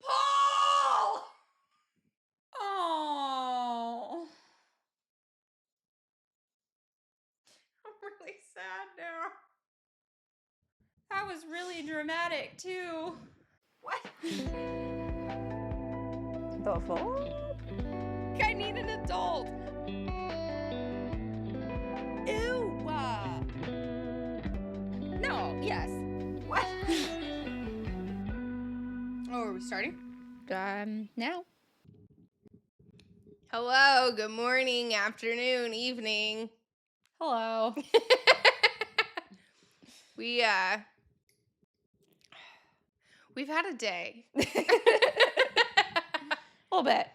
Paul! Oh. I'm really sad now. That was really dramatic, too. What? The fuck? I need an adult. Ew. No, yes. What? Oh, are we starting? Now. Hello, good morning, afternoon, evening. Hello. We've had a day. A little bit.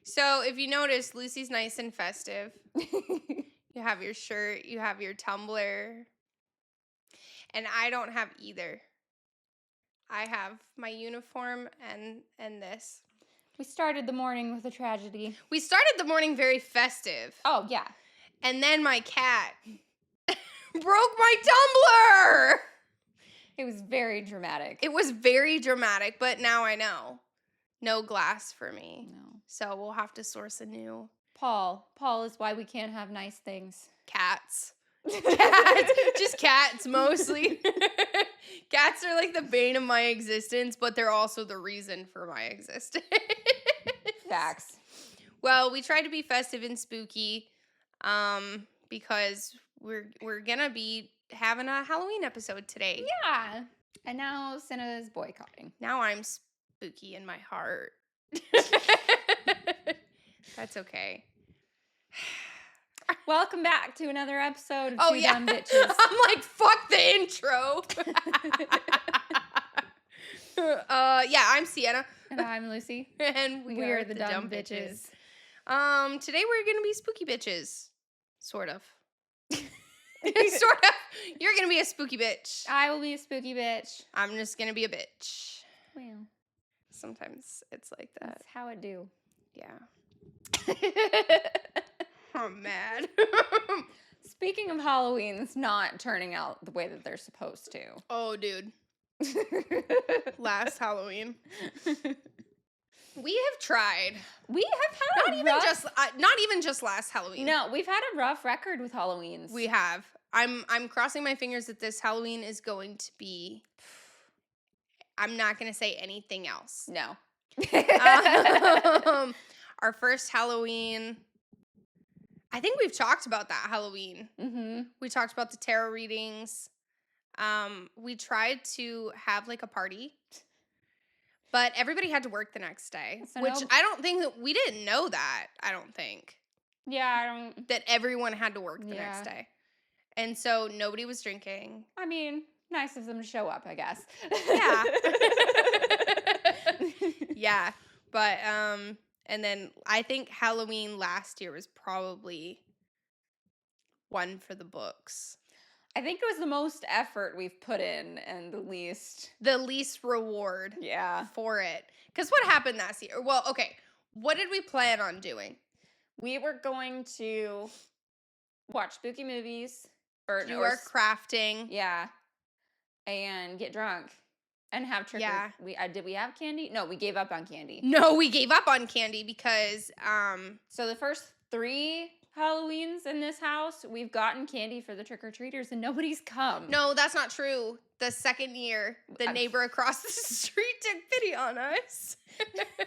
So if you notice, Lucy's nice and festive. You have your shirt, you have your tumbler. And I don't have either. I have my uniform and this. We started the morning with a tragedy. We started the morning very festive. Oh, yeah. And then my cat broke my tumbler. It was very dramatic. It was very dramatic, but now I know. No glass for me. No. So we'll have to source a new Paul is why we can't have nice things. cats. Cats. Just cats mostly. Cats are like the bane of my existence, but they're also the reason for my existence. Facts. Well, we tried to be festive and spooky because we're gonna be having a Halloween episode today. Yeah. And now Senna is boycotting. Now I'm spooky in my heart. That's okay. Welcome back to another episode of Two Oh, yeah. Dumb Bitches. I'm like, fuck the intro. Yeah, I'm Sienna. And I'm Lucy. And we are the dumb bitches. Today we're gonna be spooky bitches. Sort of. Sort of. You're gonna be a spooky bitch. I will be a spooky bitch. I'm just gonna be a bitch. Well, Sometimes it's like that. that's how I do. Yeah. I'm mad. Speaking of Halloween's not turning out the way that they're supposed to. Oh, dude. Last Halloween. We have tried. We have had Not even just last Halloween. No, we've had a rough record with Halloweens. We have. I'm crossing my fingers that this Halloween is going to be. I'm not going to say anything else. No. Our first Halloween. I think we've talked about that Halloween. Mm-hmm. We talked about the tarot readings. We tried to have like a party, but everybody had to work the next day, So which no- I don't think that we didn't know that. I don't think Yeah, I don't. that everyone had to work the Yeah. next day. And so nobody was drinking. I mean, nice of them to show up, I guess. Yeah. Yeah. But, and then I think Halloween last year was probably one for the books. I think it was the most effort we've put in and the least. The least reward Yeah. for it. Because what happened last year? Well, okay. What did we plan on doing? We were going to watch spooky movies. Or Do our crafting. Yeah. And get drunk. And have trick Yeah. Did we have candy? No, we gave up on candy. No, we gave up on candy because, So the first 3 Halloweens in this house, we've gotten candy for the trick-or-treaters and nobody's come. no, that's not true. The second year, the neighbor across the street took pity on us.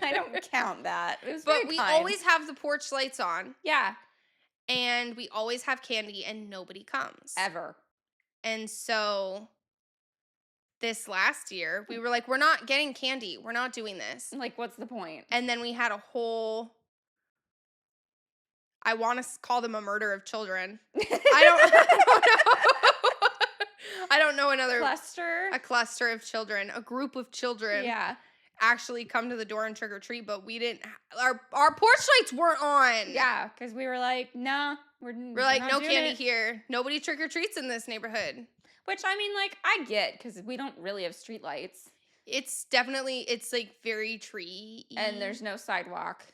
I don't count that. It was But very we kind. always have the porch lights on, Yeah. and we always have candy, and nobody comes. Ever. And so this last year, we were like, we're not getting candy. We're not doing this. Like, what's the point? And then we had a whole, I want to call them a murder of children. I don't know. I don't know another. Cluster? A cluster of children, a group of children Yeah. actually come to the door and trick or treat, but we didn't. Our porch lights weren't on. Yeah, because we were like, nah, we're like, not no doing candy it. here. Nobody trick or treats in this neighborhood. Which, I mean, like, I get, because we don't really have street lights. It's definitely, it's like very tree. And there's no sidewalk.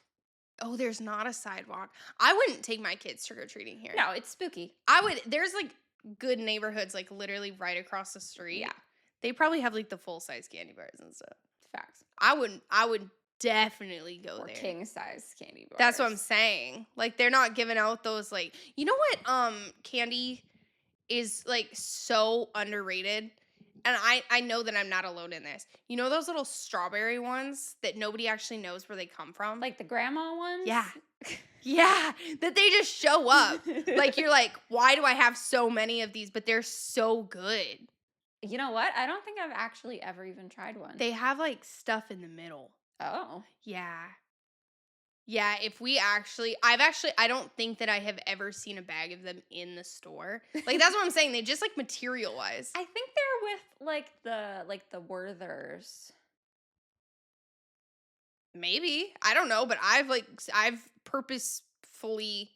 Oh, there's not a sidewalk. I wouldn't take my kids trick or treating here. No, it's spooky. There's like good neighborhoods, like literally right across the street. Yeah. They probably have like the full-size candy bars and stuff. Facts. I would definitely go Or there. king size candy bars. That's what I'm saying. Like they're not giving out those like, you know what candy is like so underrated? And I know that I'm not alone in this. You know those little strawberry ones that nobody actually knows where they come from? Like the grandma ones? Yeah. Yeah, that they just show up. Like you're like, why do I have so many of these? But they're so good. You know what? I don't think I've actually ever even tried one. They have like stuff in the middle. Oh. Yeah. Yeah, I don't think that I have ever seen a bag of them in the store. Like that's what I'm saying. They just like material-wise. I think they're with like the Werthers. Maybe. I don't know, but I've purposefully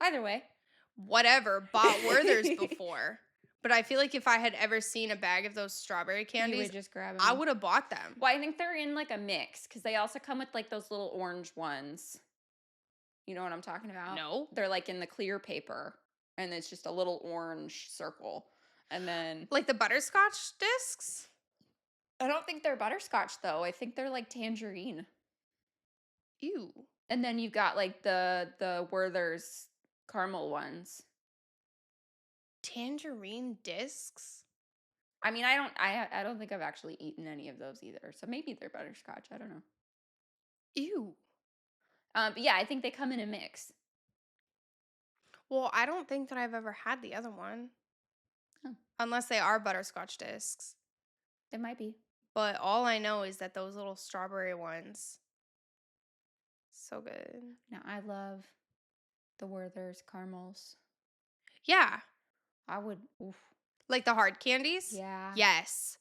Either way. whatever bought Werther's before. But I feel like if I had ever seen a bag of those strawberry You candies, would just grab them. I would have bought them. Well, I think they're in like a mix because they also come with like those little orange ones. You know what I'm talking about? No. They're like in the clear paper and it's just a little orange circle. And then Like the butterscotch discs? I don't think they're butterscotch though. I think they're like tangerine. Ew. And then you've got like the Werther's caramel ones. Tangerine discs? I mean, I don't think I've actually eaten any of those either. So maybe they're butterscotch. I don't know. Ew. But yeah, I think they come in a mix. Well, I don't think that I've ever had the other one. Oh. Unless they are butterscotch discs. They might be. But all I know is that those little strawberry ones, so good. No, I love the Werther's caramels. Yeah. I would. Oof. Like the hard candies? Yeah. Yes.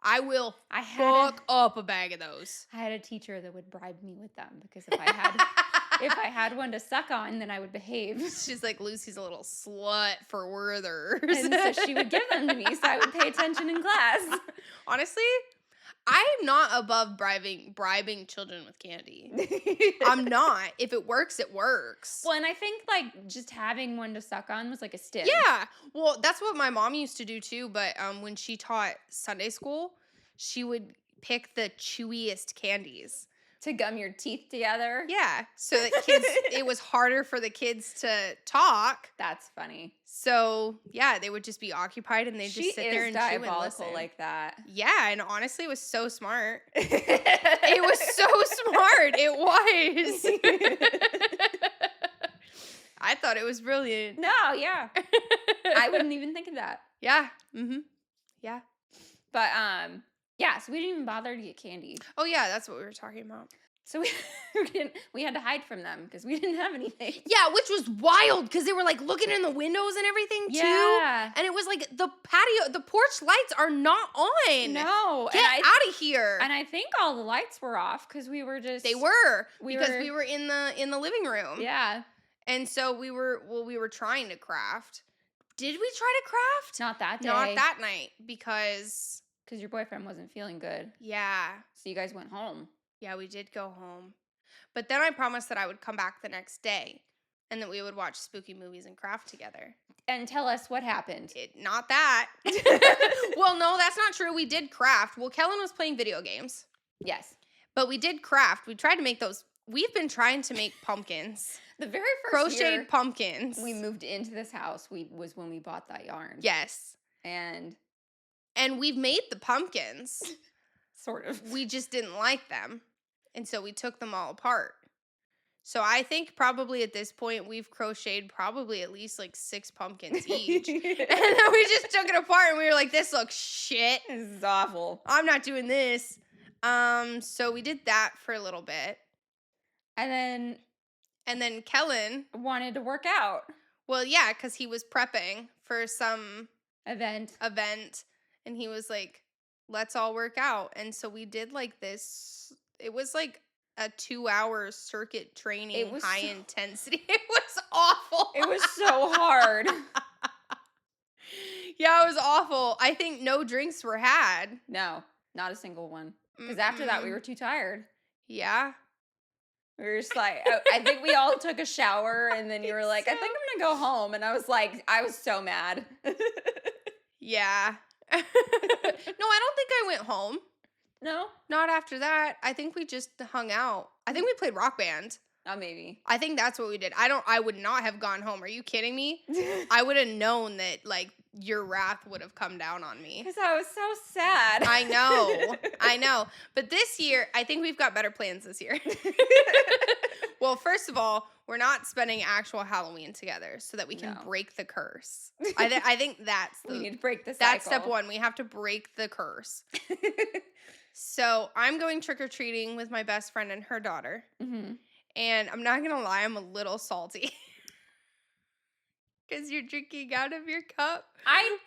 I will I had fuck up a bag of those. I had a teacher that would bribe me with them because if I had one to suck on, then I would behave. She's like, Lucy's a little slut for Werther's. And so she would give them to me so I would pay attention in class. Honestly, I'm not above bribing children with candy. I'm not. If it works, it works. Well, and I think like just having one to suck on was like a stim. Yeah. Well, that's what my mom used to do too. But when she taught Sunday school, she would pick the chewiest candies. To gum your teeth together. Yeah. So that it was harder for the kids to talk. That's funny. So yeah, they would just be occupied and they'd just sit there and chew and diabolical listen. like that. Yeah, and honestly, it was so smart. It was so smart. It was. I thought it was brilliant. No, yeah. I wouldn't even think of that. Yeah. Mm-hmm. Yeah. But yeah, so we didn't even bother to get candy. Oh yeah, that's what we were talking about. So we had to hide from them because we didn't have anything. Yeah, which was wild because they were like looking in the windows and everything too. Yeah. And it was like the porch lights are not on. No. Get out of here. And I think all the lights were off because we were just. They were. We were in the living room. Yeah. And so we were trying to craft. Did we try to craft? Not that day. Not that night because your boyfriend wasn't feeling good. Yeah. So you guys went home. Yeah, we did go home. But then I promised that I would come back the next day and that we would watch spooky movies and craft together. And tell us what happened. Not that. Well, no, that's not true. We did craft. Well, Kellen was playing video games. Yes. But we did craft. We tried to make those. We've been trying to make pumpkins. The very first crocheted pumpkins. We moved into this house. Was when we bought that yarn. Yes. And we've made the pumpkins. Sort of. We just didn't like them. And so we took them all apart. So I think probably at this point we've crocheted probably at least like 6 pumpkins each. And then we just took it apart and we were like, this looks shit. This is awful. I'm not doing this. So we did that for a little bit. And then Kellen wanted to work out. Well, yeah, because he was prepping for some event. And he was like, let's all work out. And so we did like this. It was like a 2-hour circuit training, it was high intensity. It was awful. It was so hard. Yeah, it was awful. I think no drinks were had. No, not a single one. Because after that, we were too tired. Yeah. We were just like, I think we all took a shower, and then you were like, I think I'm going to go home. And I was like, I was so mad. Yeah. No, I don't think I went home. No? Not after that. I think we just hung out. I think we played Rock Band. Oh, maybe. I think that's what we did. I would not have gone home. Are you kidding me? I would have known that, like, your wrath would have come down on me. Because I was so sad. I know. But this year, I think we've got better plans this year. Well, first of all, we're not spending actual Halloween together so that we can break the curse. I think that's we need to break the cycle. That's step one. We have to break the curse. So I'm going trick-or-treating with my best friend and her daughter. Mm-hmm. And I'm not going to lie, I'm a little salty. Because you're drinking out of your cup. I know.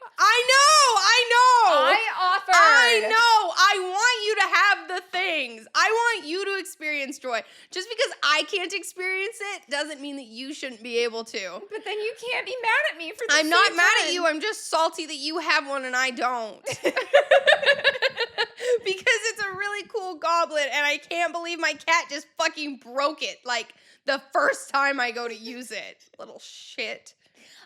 I offered. I know. I want you to have the things. I want you to experience joy. Just because I can't experience it doesn't mean that you shouldn't be able to. But then you can't be mad at me for the I'm not same mad time. at you. I'm just salty that you have one and I don't. Because it's a really cool goblet and I can't believe my cat just fucking broke it like the first time I go to use it. Little shit.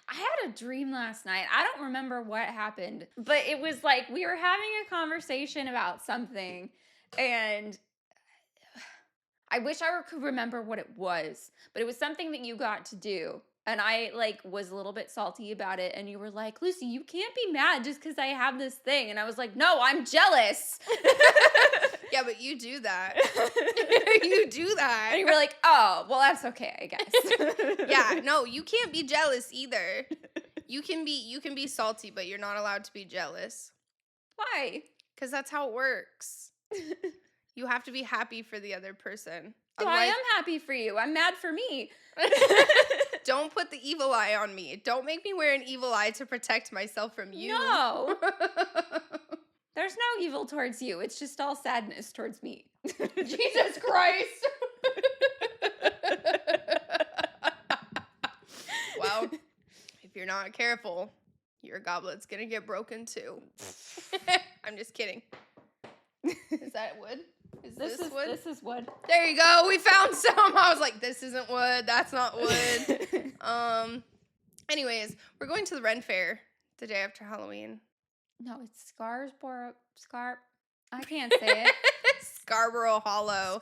I had a dream last night. I don't remember what happened, but it was like we were having a conversation about something, and I wish I could remember what it was, but it was something that you got to do, and I like was a little bit salty about it, and you were like, Lucy, you can't be mad just because I have this thing, and I was like, no, I'm jealous. Yeah, but you do that. You do that. And you were like, oh, well, that's okay, I guess. Yeah, no, you can't be jealous either. You can be salty, but you're not allowed to be jealous. Why? Because that's how it works. You have to be happy for the other person. So I am happy for you. I'm mad for me. Don't put the evil eye on me. Don't make me wear an evil eye to protect myself from you. No. There's no evil towards you. It's just all sadness towards me. Jesus Christ. Well, if you're not careful, your goblet's gonna get broken too. I'm just kidding. Is that wood? Is this wood? This is wood. There you go. We found some. I was like, this isn't wood. That's not wood. Anyways, we're going to the Ren Fair the day after Halloween. No, it's Scarborough. I can't say it. Scarborough Hollow.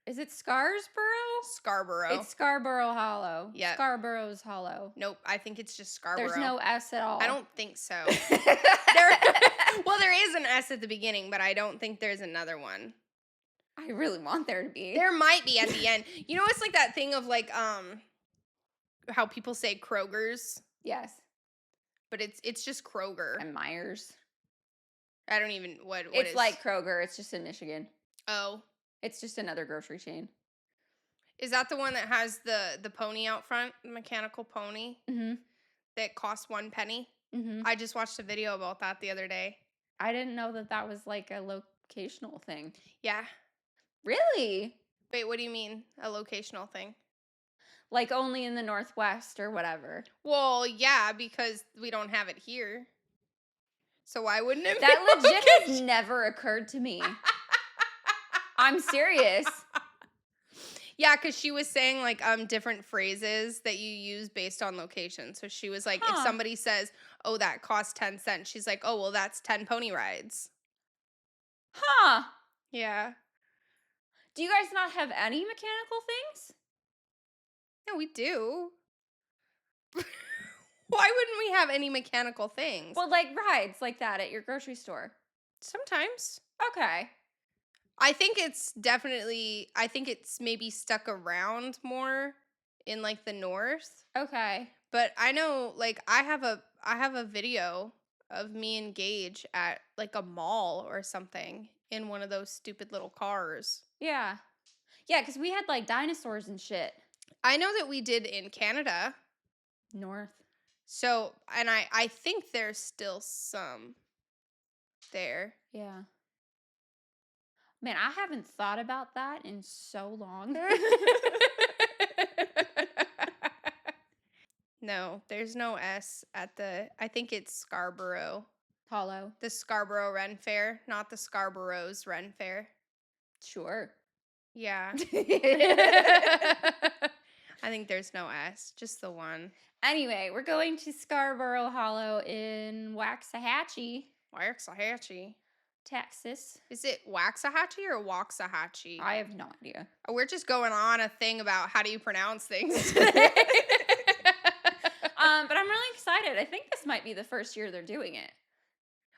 Is it Scarsborough? Scarborough. It's Scarborough Hollow. Yeah. Scarborough's Hollow. Nope, I think it's just Scarborough. There's no S at all. I don't think so. Well, there is an S at the beginning, but I don't think there's another one. I really want there to be. There might be at the end. You know, it's like that thing of like how people say Kroger's. Yes. But it's just Kroger. And Myers. I don't even what it's is. like Kroger. It's just in Michigan. Oh. It's just another grocery chain. Is that the one that has the pony out front, the mechanical pony? Mm-hmm. That costs 1 penny? Mm-hmm. I just watched a video about that the other day. I didn't know that was like a locational thing. Yeah. Really? Wait, what do you mean, a locational thing? Like only in the Northwest or whatever. Well, yeah, because we don't have it here. So why wouldn't it That be legit has never occurred to me. I'm serious. Yeah, because she was saying like different phrases that you use based on location. So she was like, if somebody says, oh, that costs 10 cents, she's like, oh, well, that's 10 pony rides. Huh. Yeah. Do you guys not have any mechanical things? Yeah, we do. Why wouldn't we have any mechanical things? Well, like rides like that at your grocery store. Sometimes. Okay. I think it's maybe stuck around more in like the north. Okay. But I know like I have a video of me and Gage at like a mall or something in one of those stupid little cars. Yeah. Yeah, because we had like dinosaurs and shit. I know that we did in Canada. North. So, and I think there's still some there. Yeah. Man, I haven't thought about that in so long. No, there's no S at I think it's Scarborough. Hollow. The Scarborough Ren Fair, not the Scarborough's Ren Fair. Sure. Yeah. I think there's no S, just the one. Anyway, we're going to Scarborough Hollow in Waxahachie, Waxahachie. Texas. Is it Waxahachie or Waxahachie? I have no idea. We're just going on a thing about how do you pronounce things today. But I'm really excited. I think this might be the first year they're doing it.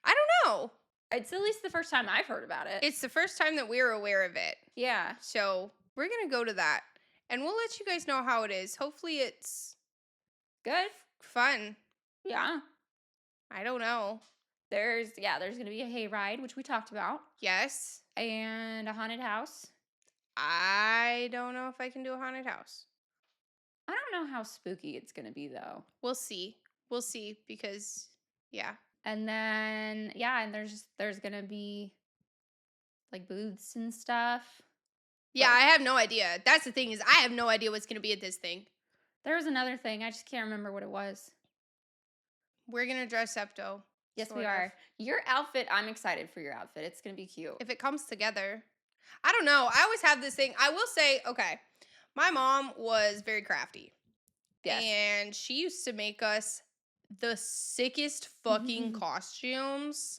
I don't know. It's at least the first time I've heard about it. It's the first time that we're aware of it. Yeah. So we're going to go to that. And we'll let you guys know how it is. Hopefully it's Good. fun. Yeah. I don't know. There's going to be a hayride, which we talked about, Yes. and a haunted house. I don't know if I can do a haunted house. I don't know how spooky it's going to be, though. We'll see. We'll see because, yeah. And then, and there's going to be, like, booths and stuff. Yeah, I have no idea. That's the thing is I have no idea what's going to be at this thing. There was another thing. I just can't remember what it was. We're going to dress up, though. Yes, we are. Your outfit, I'm excited for your outfit. It's going to be cute. If it comes together. I don't know. I always have this thing. I will say, okay, my mom was very crafty. Yes. And she used to make us the sickest fucking costumes.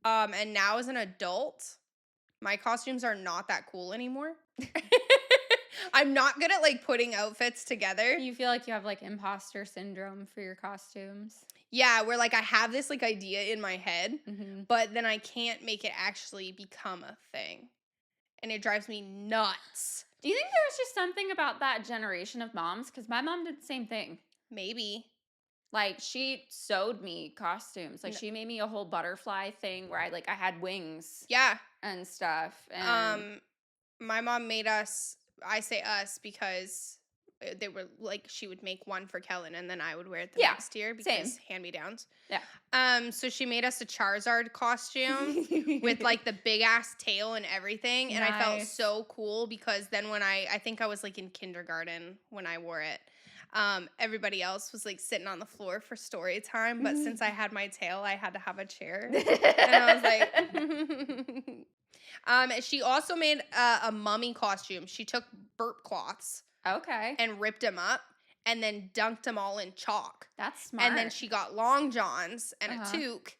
And now as an adult, my costumes are not that cool anymore. I'm not good at like putting outfits together. You feel like you have like imposter syndrome for your costumes. Yeah, where like I have this like idea in my head, but then I can't make it actually become a thing. And it drives me nuts. Do you think there was just something about that generation of moms? Because my mom did the same thing. Maybe. Like, she sewed me costumes. Like, she made me a whole butterfly thing where I had wings. Yeah. And stuff. And my mom made us, I say us because they were like, she would make one for Kellen and then I would wear it the next year because hand-me-downs. Yeah. So she made us a Charizard costume with like the big ass tail and everything. And I felt so cool because then when I think I was like in kindergarten when I wore it. Everybody else was like sitting on the floor for story time, but since I had my tail, I had to have a chair. And I was like, she also made a mummy costume. She took burp cloths. Okay. And ripped them up and then dunked them all in chalk. That's smart. And then she got long johns and a toque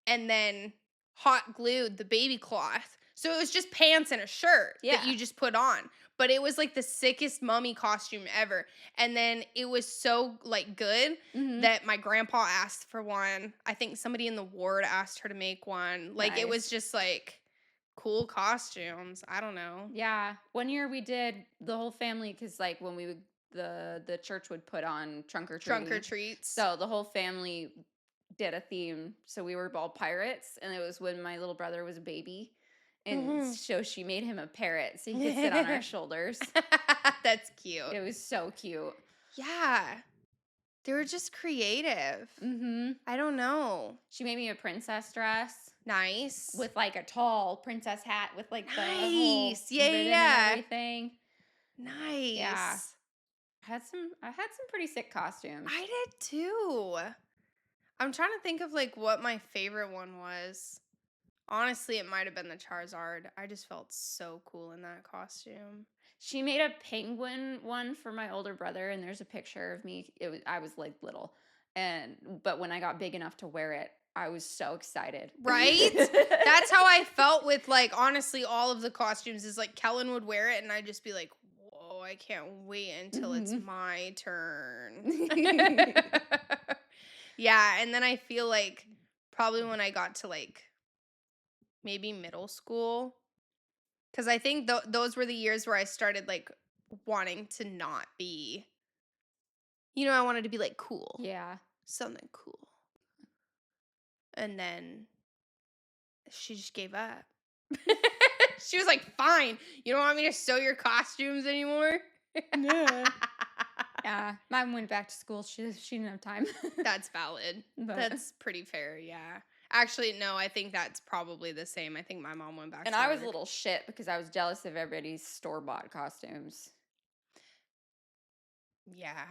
and then hot glued the baby cloth. So it was just pants and a shirt that you just put on. But it was like the sickest mummy costume ever. And then it was so like good that my grandpa asked for one. I think somebody in the ward asked her to make one. Like it was just like cool costumes. I don't know. Yeah. One year we did the whole family because like when we would the church would put on trunk or treats. So the whole family did a theme. So we were all pirates, and it was when my little brother was a baby. And so she made him a parrot so he could sit on our shoulders. That's cute. It was so cute. Yeah. They were just creative. I don't know. She made me a princess dress. Nice. With like a tall princess hat with like the whole ribbon and everything. Nice. Yeah. I had some pretty sick costumes. I did too. I'm trying to think of like what my favorite one was. Honestly, it might have been the Charizard. I just felt so cool in that costume. She made a penguin one for my older brother, and there's a picture of me. I was like little, but when I got big enough to wear it, I was so excited. Right? That's how I felt with like honestly all of the costumes. Is like Kellen would wear it, and I'd just be like, "Whoa, I can't wait until it's my turn." Yeah, and then I feel like probably when I got to like maybe middle school, because I think those were the years where I started like wanting to not be, I wanted to be like cool. Yeah. Something cool. And then she just gave up. She was like, fine, you don't want me to sew your costumes anymore? Yeah. Yeah. Mine went back to school. She didn't have time. That's valid. That's pretty fair, yeah. Actually, no, I think that's probably the same. I think my mom went back to I was work. a little shit because I was jealous of everybody's store-bought costumes. Yeah.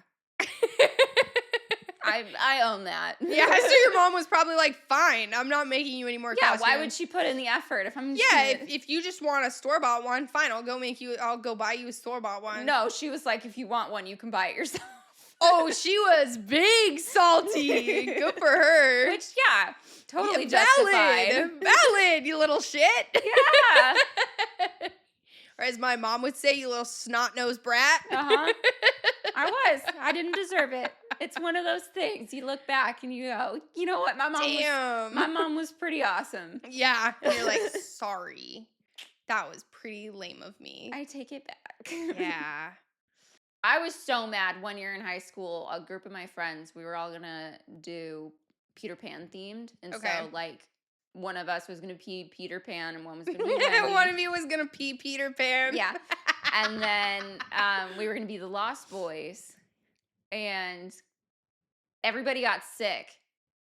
I own that. Yeah, so your mom was probably like, fine, I'm not making you any more Yeah, costumes. why would she put in the effort if I'm just Yeah, gonna... if you just want a store-bought one, fine, I'll go buy you a store-bought one. No, she was like, if you want one, you can buy it yourself. Oh, she was big salty. Good for her. Which, yeah, totally Yeah, justified. Valid, you little shit. Yeah. Or as my mom would say, you little snot-nosed brat. Uh-huh. I didn't deserve it. It's one of those things. You look back and you go, you know what? My mom was pretty awesome. Yeah. And you're like, sorry. That was pretty lame of me. I take it back. Yeah. I was so mad one year in high school. A group of my friends, we were all gonna do Peter Pan themed, and Okay. so like one of us was gonna be Peter Pan, and one was gonna be Wendy. One of you was gonna pee Peter Pan. Yeah, and then we were gonna be the Lost Boys, and everybody got sick,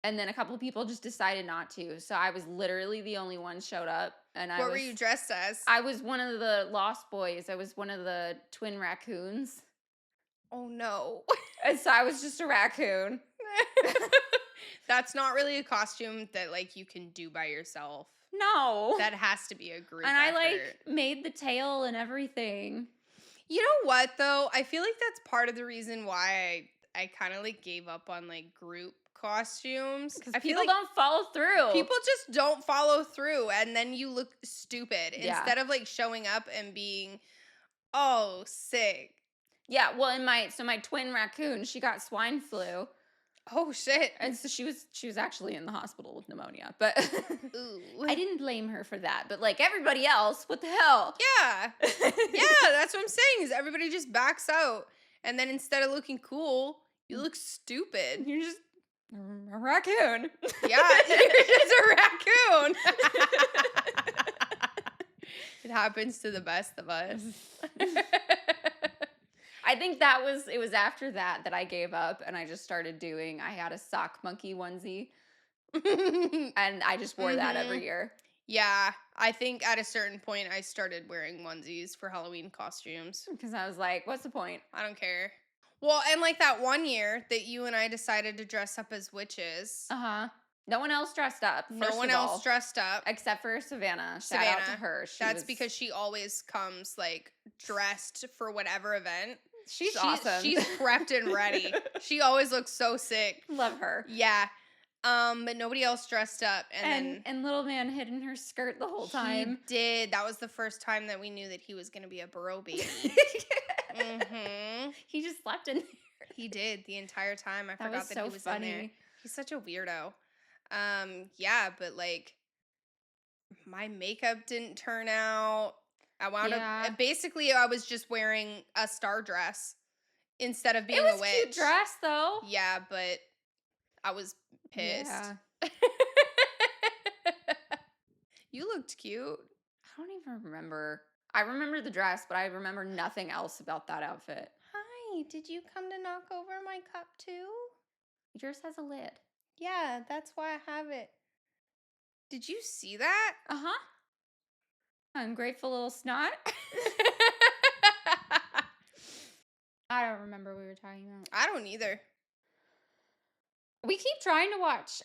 and then a couple of people just decided not to. So I was literally the only one showed up, and What were you dressed as? I was one of the Lost Boys. I was one of the twin raccoons. Oh no. And so I was just a raccoon. That's not really a costume that like you can do by yourself. No. That has to be a group And I effort. like made the tail and everything. You know what though? I feel like that's part of the reason why I kind of like gave up on like group costumes. Because I feel people like don't follow through. people just don't follow through, and then you look stupid Yeah. instead of like showing up and being, oh, sick. Yeah, well, my twin raccoon, she got swine flu, Oh shit. and so she was actually in the hospital with pneumonia. But Ooh. I didn't blame her for that. But like everybody else, what the hell? Yeah. Yeah, that's what I'm saying is everybody just backs out, and then instead of looking cool, you look stupid. You're just a raccoon. Yeah, you're just a raccoon. It happens to the best of us. I think it was after that I gave up and I just started I had a sock monkey onesie and I just wore that every year. Yeah, I think at a certain point I started wearing onesies for Halloween costumes. Because I was like, what's the point? I don't care. Well, and like that one year that you and I decided to dress up as witches. Uh-huh. No one else dressed up. No one else dressed up. Except for Savannah. Shout out to her. That's because she always comes like dressed for whatever event. She's awesome. She's prepped and ready. She always looks so sick. Love her. Yeah. But nobody else dressed up. And little man hid in her skirt the whole time. He did. That was the first time that we knew that he was going to be a burrow baby. Mm-hmm. He just slept in there. He did the entire time. I That forgot was that so he was funny. in there. He's such a weirdo. Yeah, but like my makeup didn't turn out. I wound up basically I was just wearing a star dress instead of being It was a witch. a cute dress though. Yeah, but I was pissed. Yeah. You looked cute. I don't even remember. I remember the dress, but I remember nothing else about that outfit. Hi, did you come to knock over my cup too? Yours has a lid. Yeah, that's why I have it. Did you see that? Uh-huh. Ungrateful little snot. I don't remember what we were talking about. I don't either. We keep trying to watch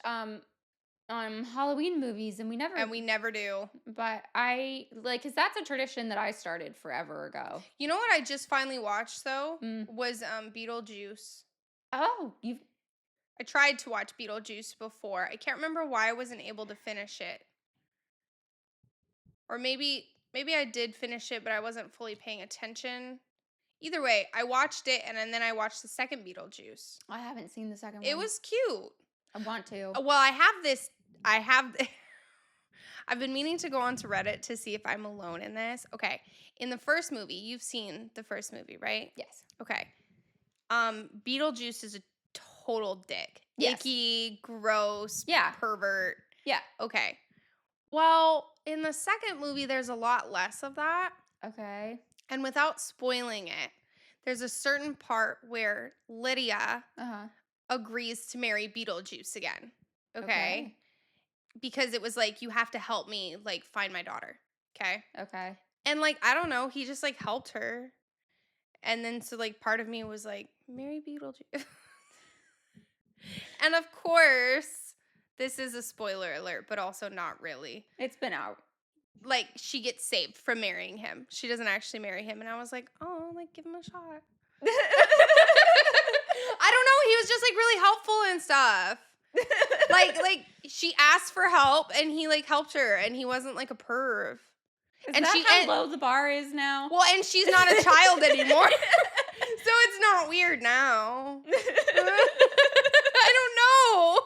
Halloween movies and we never do. But I like cuz that's a tradition that I started forever ago. You know what I just finally watched though Mm. was Beetlejuice. Oh, I tried to watch Beetlejuice before. I can't remember why I wasn't able to finish it. Or maybe I did finish it but I wasn't fully paying attention. Either way, I watched it and then I watched the second Beetlejuice. I haven't seen the second one. It was cute. I want to. Well, I've been meaning to go onto Reddit to see if I'm alone in this. Okay. In the first movie, you've seen the first movie, right? Yes. Okay. Beetlejuice is a total dick. Yes. Icky, gross, Yeah. pervert. Yeah. Okay. Well, in the second movie, there's a lot less of that. Okay. And without spoiling it, there's a certain part where Lydia Uh-huh. agrees to marry Beetlejuice again. Okay? Because it was like, you have to help me, like, find my daughter. Okay? Okay. And, like, I don't know. He just, like, helped her. And then, so, like, part of me was like, marry Beetlejuice. And of course, this is a spoiler alert, but also not really. It's been out. Like, she gets saved from marrying him. She doesn't actually marry him. And I was like, oh, like, give him a shot. I don't know. He was just, like, really helpful and stuff. Like she asked for help and he, like, helped her. And he wasn't, like, a perv. Is And that how low the bar is now? Well, and she's not a child anymore. So it's not weird now. I don't know.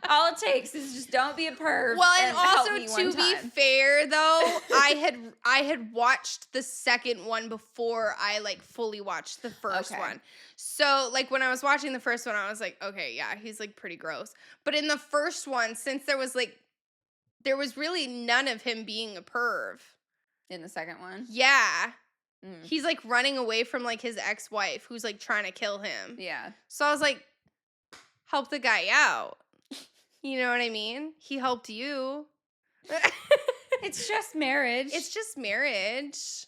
All it takes is just don't be a perv. Well, and help also me to one be time. fair though, I had watched the second one before I like fully watched the first one. So like when I was watching the first one, I was like, okay, yeah, he's like pretty gross. But in the first one, since there was really none of him being a perv. In the second one? Yeah. Mm. He's like running away from like his ex-wife who's like trying to kill him. Yeah. So I was like, help the guy out. You know what I mean? He helped you. It's just marriage. It's just marriage.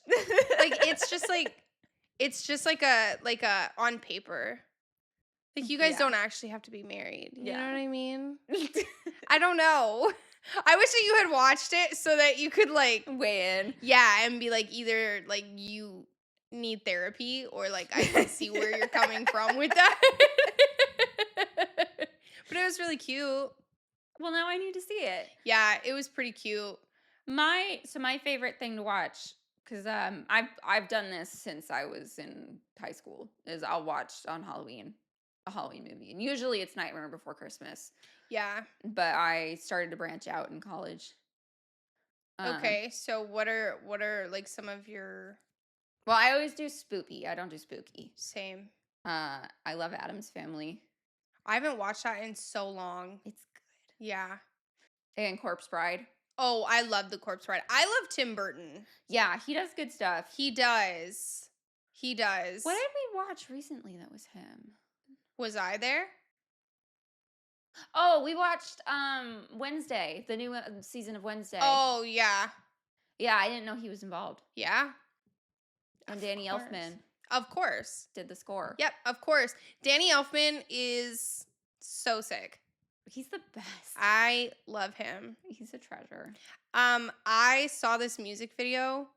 Like it's just like a on paper. Like you guys don't actually have to be married. You know what I mean? I don't know. I wish that you had watched it so that you could like weigh in. Yeah, and be like either like you need therapy or like I can see where you're coming from with that. But it was really cute. Well, now I need to see it. Yeah, it was pretty cute. My favorite thing to watch, because I've done this since I was in high school, is I'll watch on Halloween a Halloween movie, and usually it's Nightmare Before Christmas. Yeah. But I started to branch out in college. Okay, so what are like some of your? Well, I always do spooky. I don't do spooky. Same. I love Addams Family. I haven't watched that in so long. It's good. Yeah. And Corpse Bride. Oh, I love the Corpse Bride. I love Tim Burton. Yeah, he does good stuff. He does. He does. What did we watch recently that was him? Was I there? Oh, we watched Wednesday, the new season of Wednesday. Oh, yeah. Yeah, I didn't know he was involved. Yeah. And Danny Elfman. Of course. Did the score. Yep, of course. Danny Elfman is so sick. He's the best. I love him. He's a treasure. I saw this music video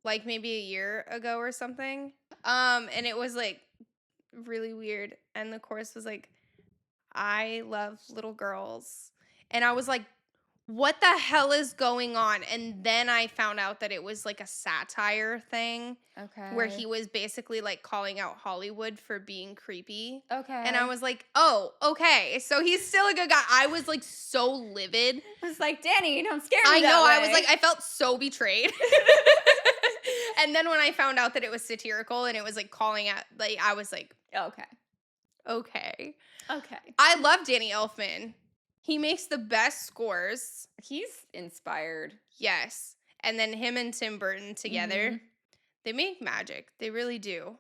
like maybe a year ago or something. And it was like really weird. And the chorus was like, I love little girls. And I was like, what the hell is going on? And then I found out that it was like a satire thing. Okay. Where he was basically like calling out Hollywood for being creepy. Okay. And I was like, oh, okay. So he's still a good guy. I was like so livid. I was like, Danny, don't scare me. I know. That I was way. like, I felt so betrayed. And then when I found out that it was satirical and it was like calling out, like, I was like, okay. Okay. Okay. I love Danny Elfman. He makes the best scores. He's inspired. Yes. And then him and Tim Burton together, they make magic. They really do.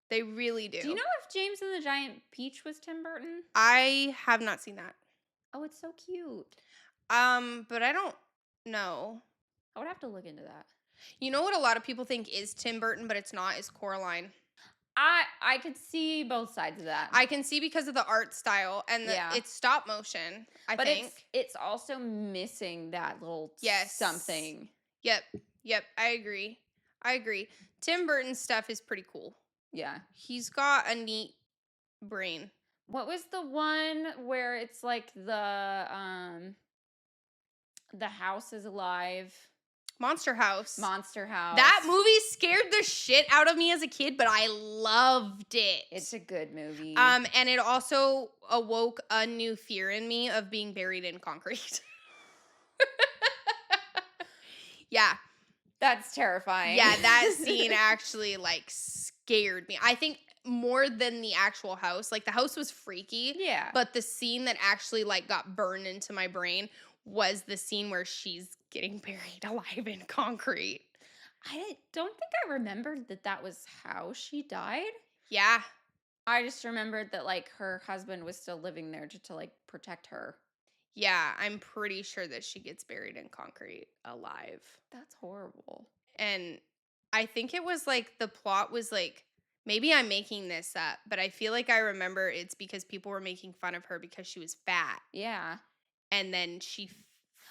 They really do. Do you know if James and the Giant Peach was Tim Burton? I have not seen that. Oh, it's so cute. But I don't know. I would have to look into that. You know what a lot of people think is Tim Burton, but it's not, is Coraline. I could see both sides of that. I can see because of the art style and it's stop motion, I think. But it's also missing that little something. Yep. I agree. Tim Burton's stuff is pretty cool. Yeah. He's got a neat brain. What was the one where it's like the house is alive? Monster House. That movie scared the shit out of me as a kid, but I loved it. It's a good movie. And it also awoke a new fear in me of being buried in concrete. Yeah. That's terrifying. Yeah, that scene actually like scared me. I think more than the actual house. Like the house was freaky. Yeah. But the scene that actually like got burned into my brain was the scene where she's getting buried alive in concrete. I don't think I remembered that was how she died. Yeah. I just remembered that like her husband was still living there to like protect her. Yeah, I'm pretty sure that she gets buried in concrete alive. That's horrible. And I think it was like the plot was like Maybe I'm making this up, but I feel like I remember it's because people were making fun of her because she was fat, Yeah. and then she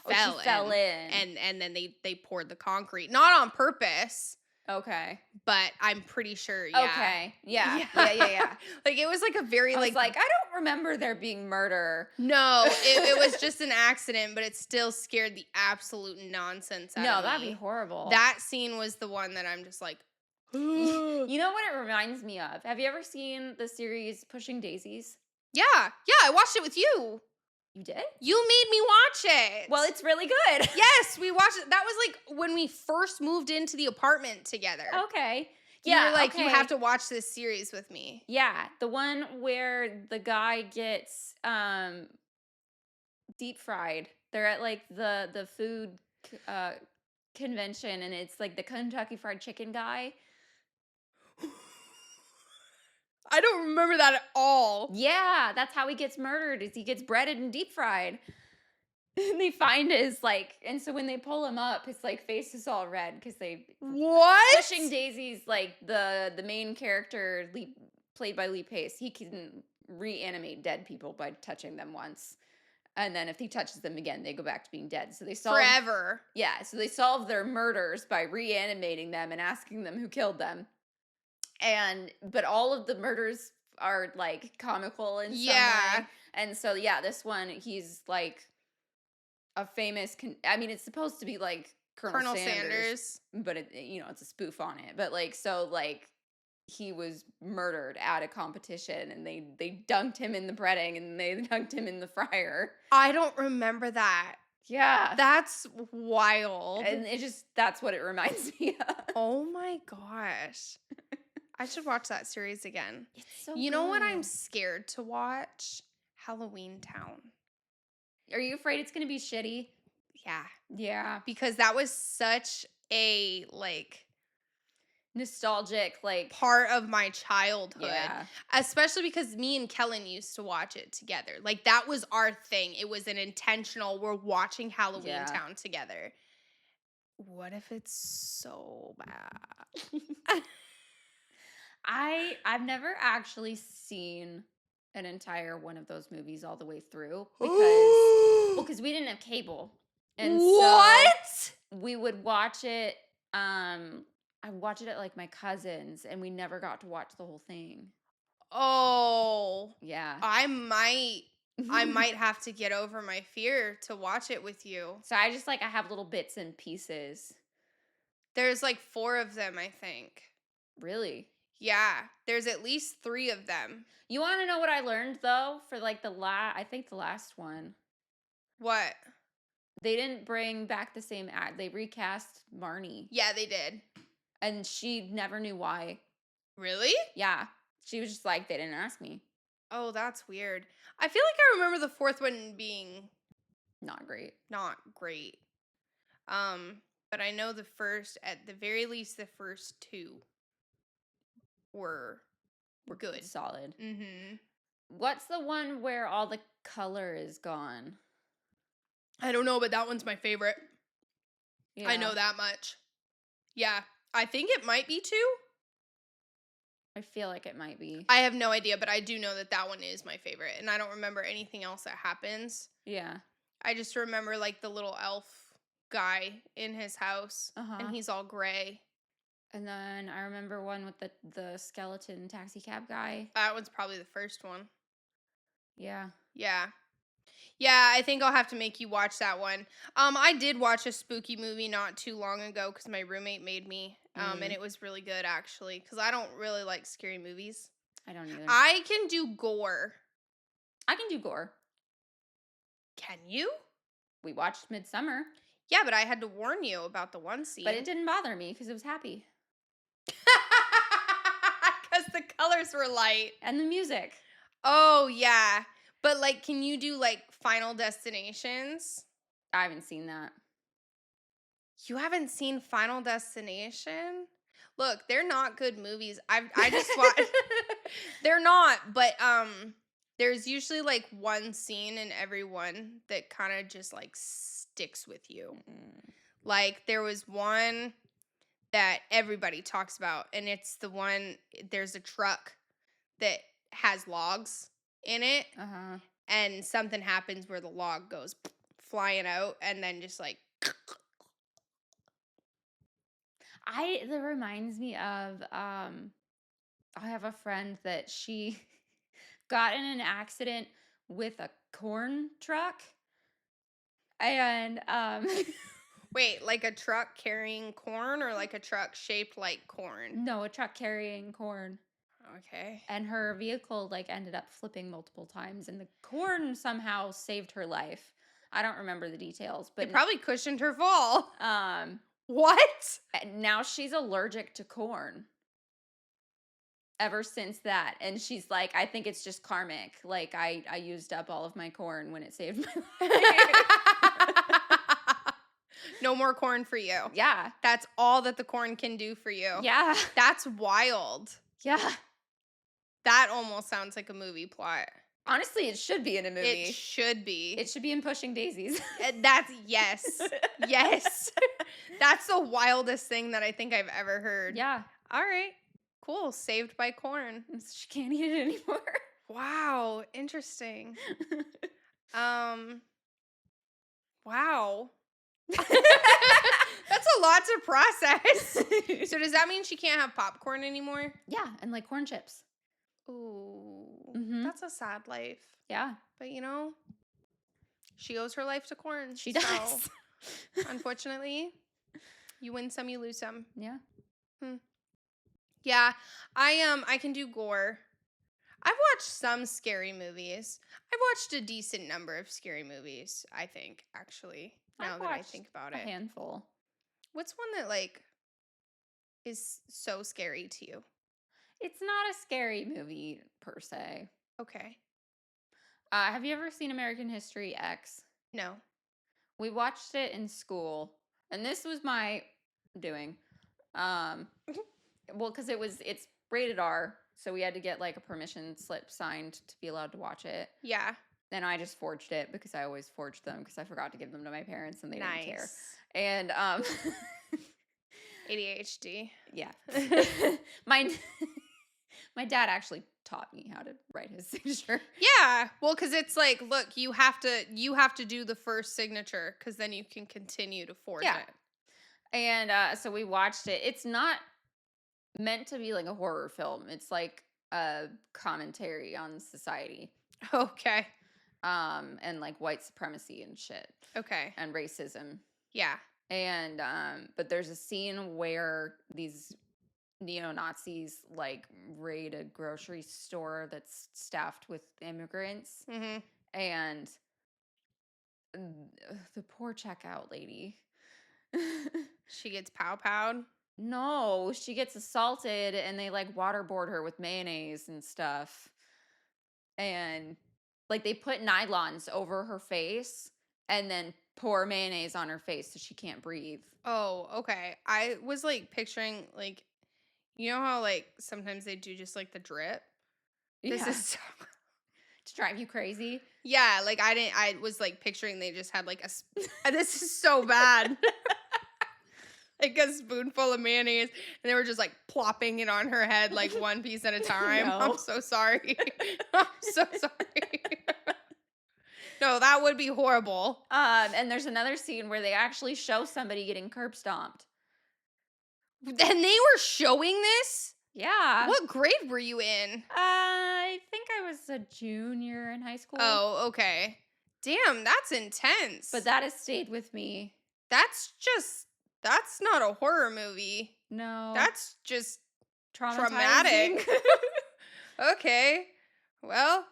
Oh, she fell fell in. and then they poured the concrete, not on purpose, Okay. but I'm pretty sure, yeah. Okay. Yeah. Yeah. Like it was like a very I was like like, I don't remember there being murder. no, it was just an accident, but it still scared the absolute nonsense out No, of that'd me. be horrible. That scene was the one that I'm just like, You know what it reminds me of? Have you ever seen the series Pushing Daisies? yeah, I watched it with you. You did? You made me watch it. Well, it's really good. yes, we watched it. That was like when we first moved into the apartment together. Okay. You Yeah. were like, okay. you have to watch this series with me. Yeah, the one where the guy gets deep fried. They're at like the food convention, and it's like the Kentucky Fried Chicken guy. I don't remember that at all. Yeah, that's how he gets murdered. Is he gets breaded and deep fried. And they find his like, and so when they pull him up, his like face is all red because they What? Pushing Daisy's like the main character played by Lee Pace. He can reanimate dead people by touching them once, and then if he touches them again, they go back to being dead. So they solve Forever. Yeah, so they solve their murders by reanimating them and asking them who killed them. But all of the murders are like comical in some way. And so yeah, this one he's like a famous. I mean, it's supposed to be like Colonel Sanders, but it's a spoof on it. But like he was murdered at a competition, and they dunked him in the breading, and they dunked him in the fryer. I don't remember that. Yeah, that's wild. And that's what it reminds me of. Oh my gosh. I should watch that series again. It's so You know what I'm scared to watch? Halloween Town. Are you afraid it's going to be shitty? Yeah. Yeah. Because that was such a, like, nostalgic, like, part of my childhood. Yeah. Especially because me and Kellen used to watch it together. Like, that was our thing. It was an intentional, we're watching Halloween Town together. What if it's so bad? I've never actually seen an entire one of those movies all the way through because we didn't have cable. And what? So we would watch it I watched it at like my cousin's, and we never got to watch the whole thing. Oh. Yeah. I might have to get over my fear to watch it with you. So I have little bits and pieces. There's like 4 of them, I think. Really? Yeah, there's at least 3 of them. You want to know what I learned though for like the last one? What? They didn't bring back the same act. They recast Marnie. Yeah, they did. And she never knew why. Really? Yeah. She was just like, they didn't ask me. Oh, that's weird. I feel like I remember the 4th one being not great. But I know at the very least the first 2 were good. Solid. Mm-hmm. What's the one where all the color is gone? I don't know, but that one's my favorite. Yeah. I know that much. Yeah, I think it might be 2. I feel like it might be. I have no idea, but I do know that one is my favorite, and I don't remember anything else that happens. Yeah. I just remember like the little elf guy in his house, and he's all gray. And then I remember one with the skeleton taxi cab guy. That one's probably the first one. Yeah. Yeah. Yeah, I think I'll have to make you watch that one. I did watch a spooky movie not too long ago because my roommate made me. And it was really good, actually, because I don't really like scary movies. I don't either. I can do gore. I can do gore. Can you? We watched Midsummer. Yeah, but I had to warn you about the one scene. But it didn't bother me because it was happy. Because the colors were light. And the music. Oh, yeah. But, like, can you do, like, Final Destinations? I haven't seen that. You haven't seen Final Destination? Look, they're not good movies. I just watched. They're not, but there's usually like one scene in every one that kind of just like sticks with you. Mm-hmm. Like there was one that everybody talks about, and it's the one. There's a truck that has logs in it, Uh-huh. and something happens where the log goes flying out, and then just like That reminds me of I have a friend that she got in an accident with a corn truck. And wait, like a truck carrying corn, or like a truck shaped like corn? no, a truck carrying corn. Okay. And her vehicle like ended up flipping multiple times and the corn somehow saved her life. I don't remember the details, It but probably cushioned her fall. what? What? Now she's allergic to corn. Ever since that, and she's like, I think it's just karmic. Like I used up all of my corn when it saved my life. No more corn for you. Yeah. That's all that the corn can do for you. Yeah. That's wild. Yeah. That almost sounds like a movie plot. Honestly, it should be in a movie. It should be. It should be in Pushing Daisies. That's yes. Yes. That's the wildest thing that I think I've ever heard. Yeah. All right. Cool. Saved by corn. She can't eat it anymore. Wow. Interesting. Wow. That's a lot to process. So does that mean she can't have popcorn anymore? Yeah, and like corn chips. Ooh. Mhm. That's a sad life. Yeah, But she owes her life to corn. she so, does. unfortunately, you win some, you lose some. Yeah. Yeah, I can do gore. I've watched some scary movies. I've watched a decent number of scary movies, I think, actually, now I've that I watched think about a it. handful. What's one that like is so scary to you? It's not a scary movie per se. Okay. Have you ever seen American History X? No. We watched it in school, and this was my doing. Well, because it's rated R, so we had to get like a permission slip signed to be allowed to watch it. Yeah. Then I just forged it because I always forged them because I forgot to give them to my parents and they didn't care. Nice. And ADHD. yeah, my dad actually taught me how to write his signature. Yeah. Well, because it's like, look, you have to do the first signature because then you can continue to forge Yeah. it. And so we watched it. It's not meant to be like a horror film. It's like a commentary on society. Okay. And like white supremacy and shit. Okay. And racism. Yeah. And but there's a scene where these neo-Nazis like raid a grocery store that's staffed with immigrants. Mm-hmm. And the poor checkout lady. She gets pow-powed. No, she gets assaulted and they like waterboard her with mayonnaise and stuff. And like they put nylons over her face and then pour mayonnaise on her face so she can't breathe. Oh, okay. I was like picturing like, you know how like sometimes they do just like the drip? This Yeah. is so To drive you crazy. yeah, like I was like picturing they just had like this is so bad. Like a spoonful of mayonnaise and they were just like plopping it on her head like one piece at a time. No. I'm so sorry. I'm so sorry. No, that would be horrible. And there's another scene where they actually show somebody getting curb stomped. And they were showing this? Yeah. What grade were you in? I think I was a junior in high school. Oh, okay. Damn, that's intense. But that has stayed with me. That's not a horror movie. No. That's just traumatic. traumatic. Okay. Well,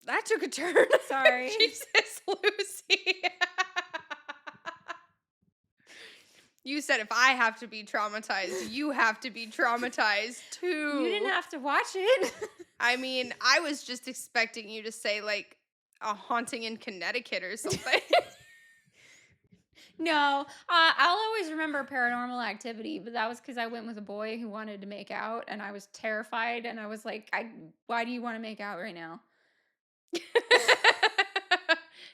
that took a turn. Sorry. Jesus, Lucy. You said if I have to be traumatized, you have to be traumatized too. You didn't have to watch it. I mean, I was just expecting you to say like a haunting in Connecticut or something. No, I'll always remember Paranormal Activity, but that was because I went with a boy who wanted to make out, and I was terrified, and I was like, why do you want to make out right now?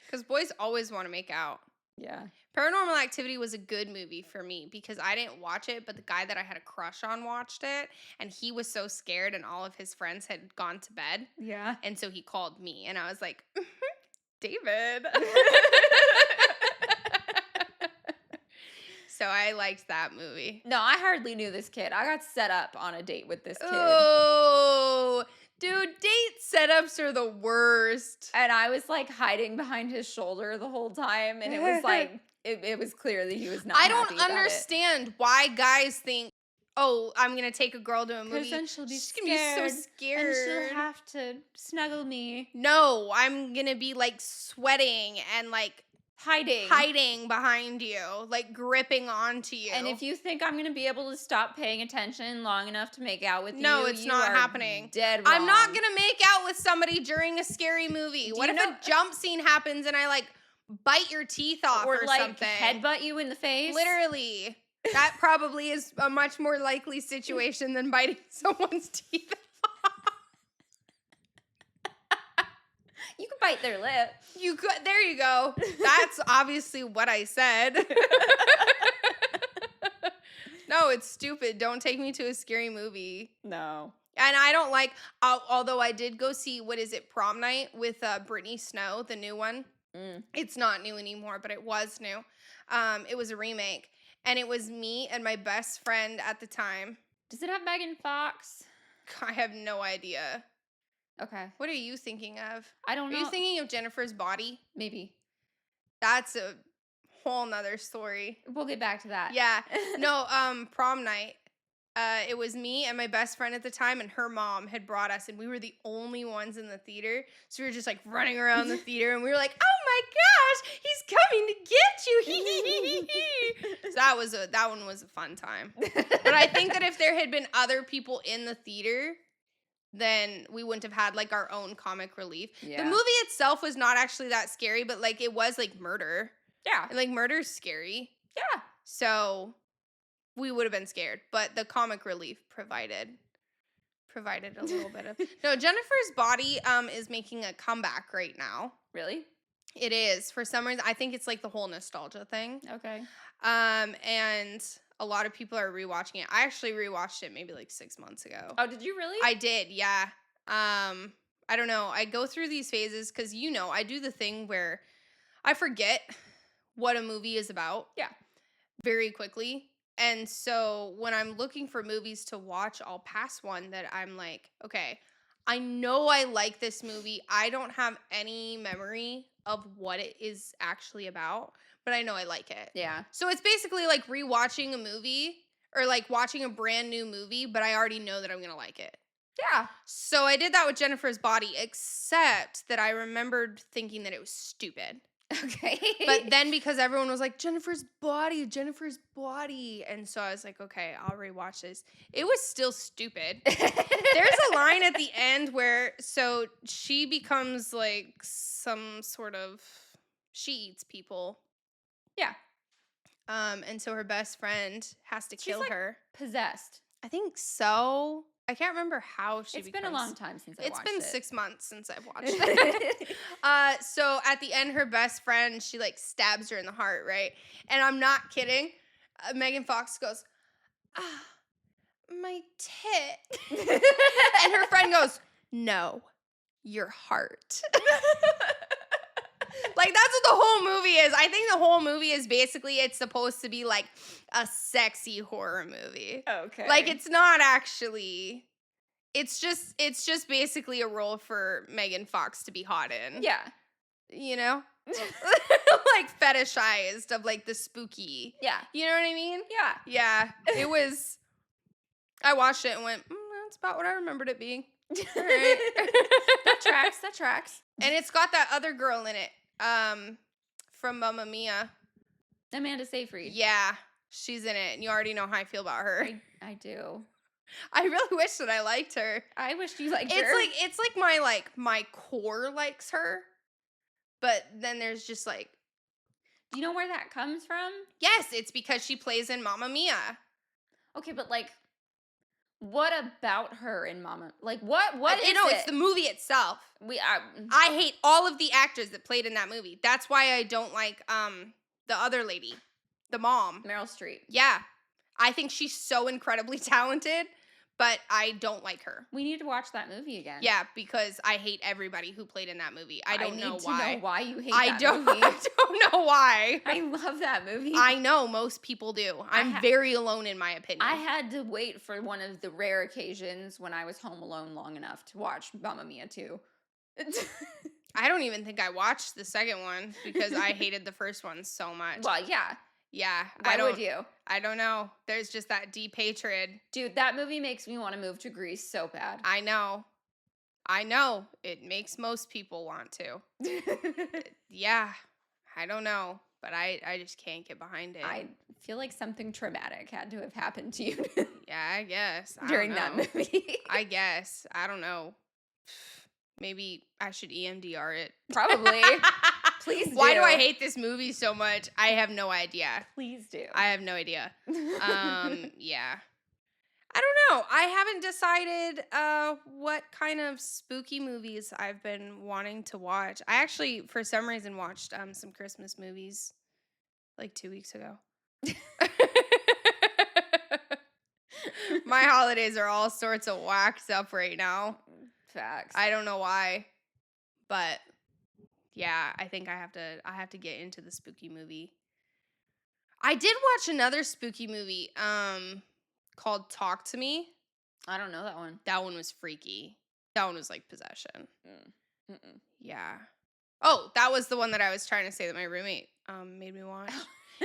Because boys always want to make out. Yeah. Paranormal Activity was a good movie for me because I didn't watch it, but the guy that I had a crush on watched it, and he was so scared, and all of his friends had gone to bed, Yeah. and so he called me, and I was like, David. So I liked that movie. No, I hardly knew this kid. I got set up on a date with this kid. Oh, dude, date setups are the worst. And I was like hiding behind his shoulder the whole time. And it was like, it was clear that he was not I happy don't about understand why guys think, oh, I'm going to take a girl to a movie. Because then she'll be She's scared. gonna be so scared. And she'll have to snuggle me. No, I'm going to be like sweating and like hiding behind you, like gripping onto you. And if you think I'm going to be able to stop paying attention long enough to make out with you, no, it's you not are happening. Dead wrong. I'm not going to make out with somebody during a scary movie. What if a jump scene happens and I like bite your teeth off or like something? Headbutt you in the face? Literally. That probably is a much more likely situation than biting someone's teeth off. You can bite their lip. You could. There you go. That's obviously what I said. No, it's stupid. Don't take me to a scary movie. No. And I don't like, although I did go see, what is it, Prom Night with Brittany Snow, the new one. It's not new anymore, but it was new. It was a remake. And it was me and my best friend at the time. Does it have Megan Fox? I have no idea. Okay. What are you thinking of? I don't know. Are you thinking of Jennifer's Body? Maybe. That's a whole nother story. We'll get back to that. Yeah. No, Prom Night. It was me and my best friend at the time, and her mom had brought us, and we were the only ones in the theater. So we were just like running around the theater, and we were like, "Oh my gosh, he's coming to get you!" So that one was a fun time. But I think that if there had been other people in the theater, then we wouldn't have had like our own comic relief. Yeah. The movie itself was not actually that scary, but like it was like murder. Yeah. And like murder's scary. Yeah. So we would have been scared, but the comic relief provided a little bit of. No, Jennifer's Body is making a comeback right now. Really? It is. For some reason, I think it's like the whole nostalgia thing. Okay. And a lot of people are rewatching it. I actually rewatched it maybe like 6 months ago. Oh, did you really? I did, yeah. I don't know. I go through these phases because, I do the thing where I forget what a movie is about. Yeah. Very quickly. And so when I'm looking for movies to watch, I'll pass one that I'm like, okay, I know I like this movie. I don't have any memory of what it is actually about, but I know I like it. Yeah. So it's basically like rewatching a movie or like watching a brand new movie, but I already know that I'm going to like it. Yeah. So I did that with Jennifer's Body, except that I remembered thinking that it was stupid. Okay. But then because everyone was like, Jennifer's Body. And so I was like, okay, I'll rewatch this. It was still stupid. There's a line at the end where, so she becomes like some sort of, she eats people. Yeah. And so her best friend has to kill her. Possessed. I think so. I can't remember how she It's been a long time since I watched it. It's been 6 months since I've watched it. So at the end, her best friend, she like stabs her in the heart, right? And I'm not kidding. Megan Fox goes, my tit. And her friend goes, no, your heart. Like, that's what the whole movie is. I think the whole movie is basically, it's supposed to be like a sexy horror movie. Okay. Like, it's not actually, it's just basically a role for Megan Fox to be hot in. Yeah. You know? Like, fetishized of like the spooky. Yeah. You know what I mean? Yeah. Yeah. It was, I watched it and went, that's about what I remembered it being. All right. That tracks. And it's got that other girl in it. From Mamma Mia. Amanda Seyfried. Yeah, she's in it, and you already know how I feel about her. I do. I really wish that I liked her. I wish you liked her. It's like my core likes her, but then there's just like. Do you know where that comes from? Yes, it's because she plays in Mamma Mia. Okay, but like, what about her in Mama? Like, what is it? It's the movie itself. I hate all of the actors that played in that movie. That's why I don't like The other lady. The mom. Meryl Streep. Yeah. I think she's so incredibly talented, but I don't like her. We need to watch that movie again. Yeah, because I hate everybody who played in that movie. I don't know why. I need to know why you hate I that don't, movie. I don't know why. I love that movie. I know most people do. I'm very alone in my opinion. I had to wait for one of the rare occasions when I was home alone long enough to watch Mamma Mia 2. I don't even think I watched the second one because I hated the first one so much. Well, yeah. Yeah. Why would you? I don't know. There's just that deep hatred. Dude, that movie makes me want to move to Greece so bad. I know. It makes most people want to. Yeah. I don't know. But I just can't get behind it. I feel like something traumatic had to have happened to you Yeah, I guess. during that movie. I guess. I don't know. Maybe I should EMDR it. Probably. Please do. Why do I hate this movie so much? I have no idea. Please do. I have no idea. Yeah. I don't know. I haven't decided what kind of spooky movies I've been wanting to watch. I actually, for some reason, watched some Christmas movies like 2 weeks ago. My holidays are all sorts of waxed up right now. Facts. I don't know why, but yeah, I think I have to get into the spooky movie. I did watch another spooky movie called Talk to Me. I don't know that one. That one was freaky. That one was like possession. Mm-mm. Yeah. Oh, that was the one that I was trying to say that my roommate made me watch.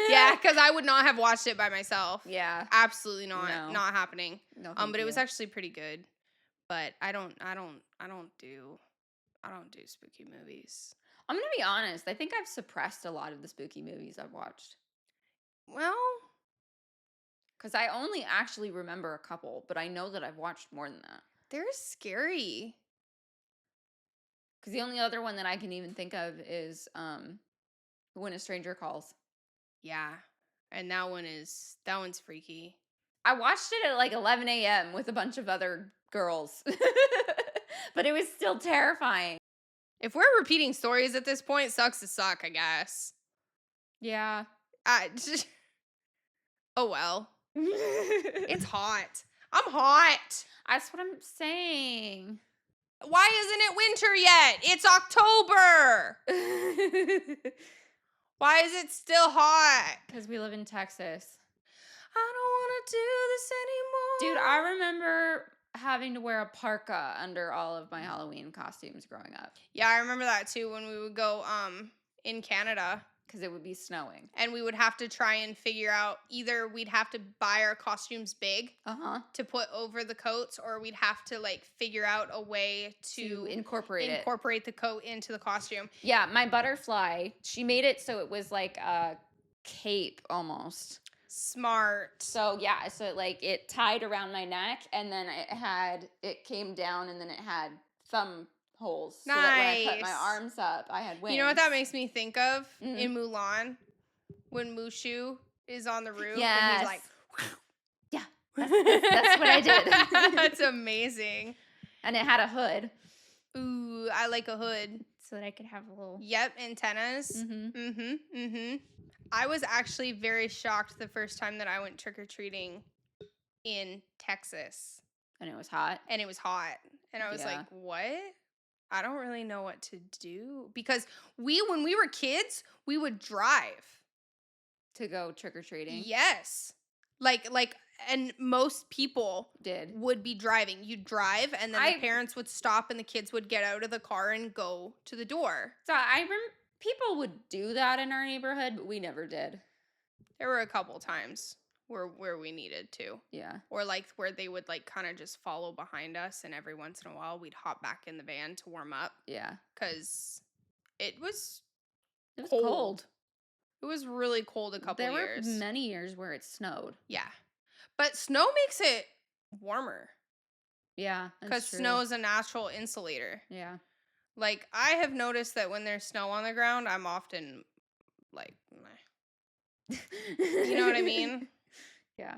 Yeah, because I would not have watched it by myself. Yeah. Absolutely not. No. Not happening. No. But it was actually pretty good. But I don't do spooky movies. I'm gonna be honest. I think I've suppressed a lot of the spooky movies I've watched. Well, Because I only actually remember a couple, but I know that I've watched more than that. they're scary. Because the only other one that I can even think of is When a Stranger Calls. Yeah. And that one's freaky. I watched it at like 11 a.m. with a bunch of other girls. But it was still terrifying. If we're repeating stories at this point, sucks to suck, I guess. Yeah. Oh well. It's hot. I'm hot. That's what I'm saying. Why isn't it winter yet? It's October. Why is it still hot? Because we live in Texas. I don't want to do this anymore. Dude, I remember having to wear a parka under all of my Halloween costumes growing up. Yeah, I remember that too when we would go in Canada. Because it would be snowing. And we would have to try and figure out either we'd have to buy our costumes big to put over the coats, or we'd have to like figure out a way to incorporate the coat into the costume. Yeah, my butterfly, she made it so it was like a cape almost. Smart. So yeah, so like it tied around my neck, and then it came down, and then it had thumb holes. Nice. So that when I put my arms up, I had wings. You know what that makes me think of? In Mulan, when Mushu is on the roof and he's like, yeah, that's what I did. That's amazing. And it had a hood. Ooh, I like a hood. So that I could have a little... Yep, antennas. I was actually very shocked the first time that I went trick-or-treating in Texas. And it was hot. And I was like, what? I don't really know what to do. Because when we were kids, we would drive. To go trick-or-treating? Yes. And most people would be driving. You'd drive, and then the parents would stop, and the kids would get out of the car and go to the door. So I remember people would do that in our neighborhood, but we never did. There were a couple times where we needed to. Yeah. Or like where they would like kind of just follow behind us, and every once in a while we'd hop back in the van to warm up. Yeah. Because it was cold. It was really cold a couple years. There were many years where it snowed. Yeah. But snow makes it warmer. Yeah. Because snow is a natural insulator. Yeah. Like, I have noticed that when there's snow on the ground, I'm often like, meh. You know what I mean? Yeah.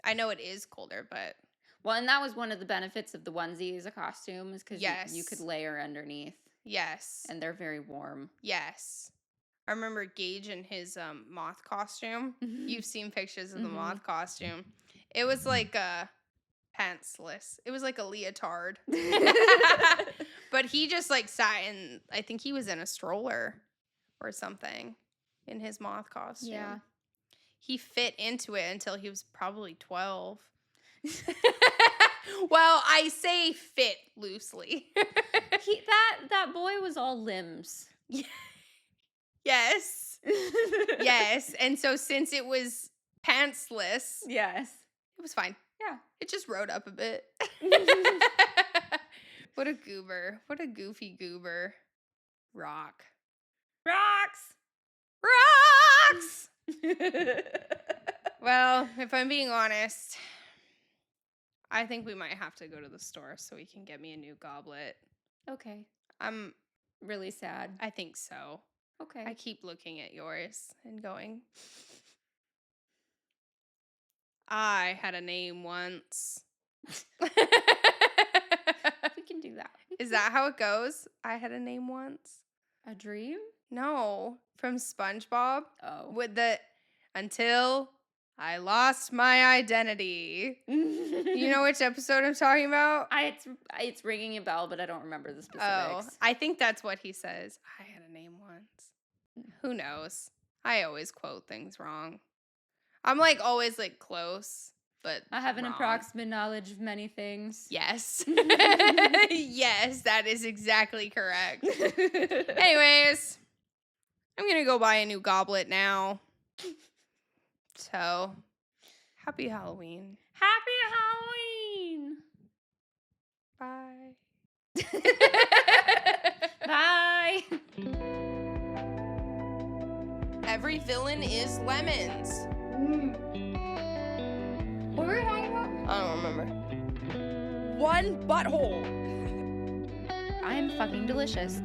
I know it is colder, but... Well, and that was one of the benefits of the onesie as a costume, is because you could layer underneath. Yes. And they're very warm. Yes. I remember Gage in his moth costume. You've seen pictures of the moth costume. It was like a pantsless. It was like a leotard. But he just like sat in, I think he was in a stroller or something in his moth costume. Yeah. He fit into it until he was probably 12. Well, I say fit loosely. That boy was all limbs. Yes. Yes. And so since it was pantsless, Yes. it was fine. Yeah. It just rode up a bit. What a goober. What a goofy goober. Rock. Rocks. Rocks! Well, if I'm being honest, I think we might have to go to the store so he can get me a new goblet. Okay. I'm really sad. I think so. Okay. I keep looking at yours and going, I had a name once. We can do that. Is that how it goes? I had a name once? A dream? No, from SpongeBob. Oh. With the until I lost my identity. You know which episode I'm talking about? It's ringing a bell, but I don't remember the specifics. Oh, I think that's what he says. I had a name once. Who knows? I always quote things wrong. I'm like always like close, but I have an wrong. approximate knowledge of many things. Yes. Yes, that is exactly correct. Anyways, I'm going to go buy a new goblet now. So, happy Halloween. Happy Halloween! Bye. Bye. Every villain is lemons. What were we talking about? I don't remember. One butthole. I am fucking delicious.